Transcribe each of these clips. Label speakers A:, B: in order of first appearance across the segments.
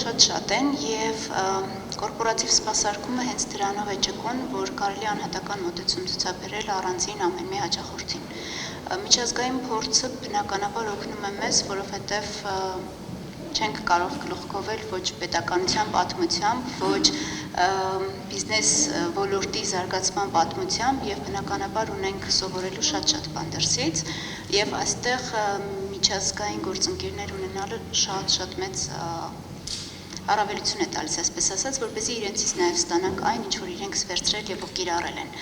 A: շատ են եւ կորպորատիվ սպասարկումը հենց դրանով է ճկուն, որ կարելի անհատական մոտեցում ցուցաբերել առանձին ամեն մի հաճախորդին։ Միջազգային փորձը բնականաբար օգնում է մեզ, որովհետեւ չենք կարող գլուխ գովել ոչ պետականության պատմությամբ, ոչ բիզնես ոլորտի զարգացման պատմությամբ եւ բնականաբար ունենք սովորելու շատ բան դրսից եւ այստեղ միջազգային գործընկերներ ունենալը շատ մեծ առավելություն է տալիս, այսպես ասած, որպեսզի իրենցից նաև ստանանք այն, ինչ որ իրենք վերցրել եւ կիրառել են։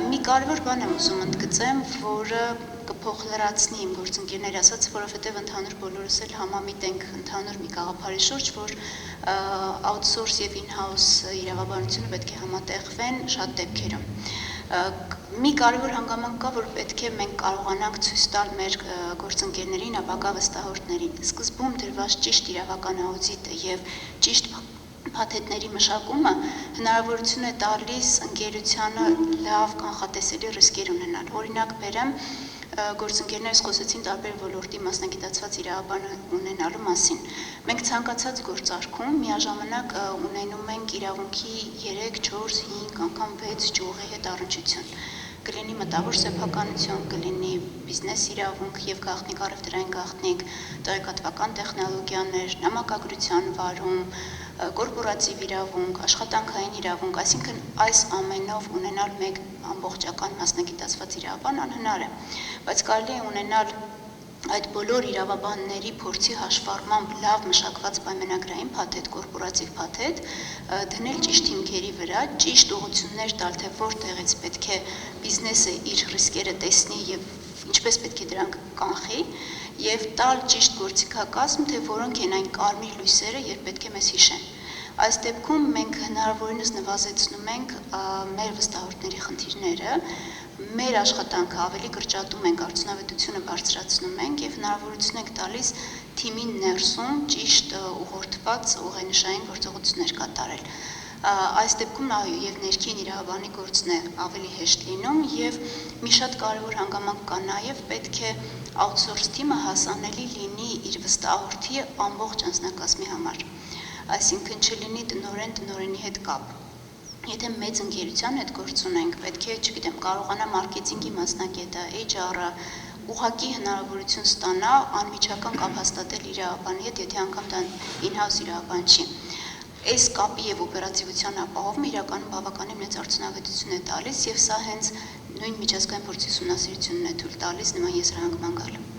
A: Մի կարևոր բան եմ ուզում ընդգծեմ, որը կփոխլրացնի իմ գործընկերների ասած, որովհետեւ ընդհանուր բոլորս էլ համամիտ ենք ընդհանուր մի գաղափարի շուրջ, որ outsource եւ in-house իրավաբանությունը պետք է համատեղվեն շատ դեպքերում։ Մի կարևոր հանգամանք կա, որ պետք է մենք կարողանանք ցույց տալ մեր գործընկերներին, ապագա վստահորդներին։ Սկզբում դրված ճիշտ իրավական աուդիտը եւ ճիշտ փաթեթների մշակումը հնարավորություն է տալիս ընկերությանը լավ կանխատեսելի ռիսկեր ունենալ։ Օրինակ բերեմ, գործընկերներս խոսեցին տարբեր ոլորտի մասնագիտացված իրավաբան ունենալու մասին։ Մենք ցանկացած գործարքում միաժամանակ ունենում ենք իրավունքի 3, 4, 5 անգամ 6 ճյուղի հետ առնչություն։ Կլինի մտավոր սեփականություն, կլինի բիզնես իրավունք եւ գաղտնիք առևտրային գաղտնիք, տեղեկատվական տեխնոլոգիաներ, նամակագրության վարում, կորպորատիվ իրավունք, աշխատանքային իրավունք, այսինքն այս ամենով ունենալ մեկ ամբողջական մասնագիտացված իրավաբան անհնար է, բայց կարելի է ունենալ այդ բոլոր իրավաբանների փորձի հաշվառմամբ լավ մշակված պայմանագրային փաթեթ, կորպորատիվ փաթեթ, դնել ճիշտ հիմքերի վրա, ճիշտ ուղղություններ տալ, թե որտեղից պետք է բիզնեսը իր ռիսկերը տեսնի եւ ինչպես պետք է դրանք կանխի եւ տալ ճիշտ գործիքակազմ, թե որոնք են այն կարմիր լույսերը, երբ պետք է մեզ հիշեն։ Այս դեպքում մենք հնարավորինս նվազեցնում ենք մեր վստահորդների խնդիրները, մեր աշխատանքը ավելի կրճատում ենք, արդյունավետությունը բարձրացնում ենք եւ հնարավորություն ենք տալիս թիմին ներսում ճիշտ ուղղորդված ուղենիշային գործողություններ կատարել։ Այս դեպքում այո, եւ ներքին իրավաբանի գործն է ավելի հեշտ լինում եւ մի շատ կարեւոր հանգամանք կա նաեւ պետք է outsource թիմը հասանելի լինի իր վստահորդի ամբողջ անձնակազմի համար։ Այսինքն չլինի տնօրենի հետ կապ։ Եթե մեծ ընկերության հետ գործ ունենք, պետք է, չգիտեմ, կարողանա մարքեթինգի մասնագետը, HR-ը ուղղակի հնարավորություն ստանա անմիջական կապ հաստատել իրավաբանի հետ, եթե անգամ դա in-house իրավաբան չի։ Այս կապի եւ օպերատիվության ապահովումը իրականում բավականին մեծ արդյունավետություն է տալիս եւ սա հենց նույն միջազգային փորձի ուսումնասիրությունն է թույլ տալիս նման եզրահանգման գալը։